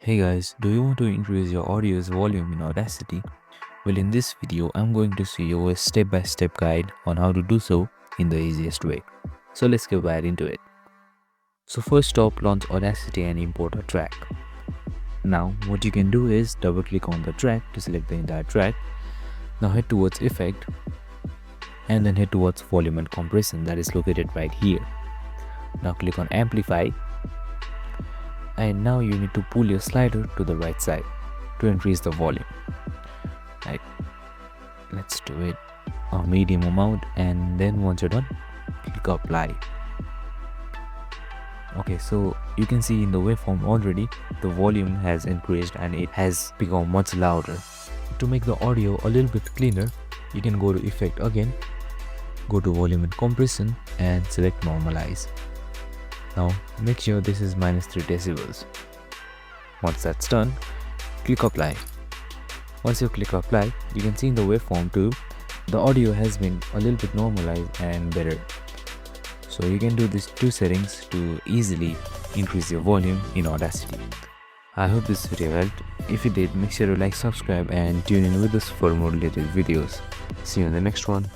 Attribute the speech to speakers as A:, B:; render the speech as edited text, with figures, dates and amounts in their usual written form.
A: Hey guys, do you want to increase your audio's volume in Audacity? Well, in this video, I'm going to show you a step-by-step guide on how to do so in the easiest way. So let's get right into it. So first off, launch Audacity and import a track. Now, what you can do is double-click on the track to select the entire track. Now head towards Effect and then head towards Volume and Compression that is located right here. Now click on Amplify. And now you need to pull your slider to the right side to increase the volume. Right, let's do it a medium amount, and then once you're done, click apply. Okay, so you can see in the waveform already the volume has increased and it has become much louder. To make the audio a little bit cleaner, you can go to Effect again, go to Volume and Compression and select Normalize. Now make sure this is -3 decibels. Once that's done, click apply. Once you click apply, you can see in the waveform too, the audio has been a little bit normalized and better. So you can do these two settings to easily increase your volume in Audacity. I hope this video helped. If it did, make sure to like, subscribe and tune in with us for more related videos. See you in the next one.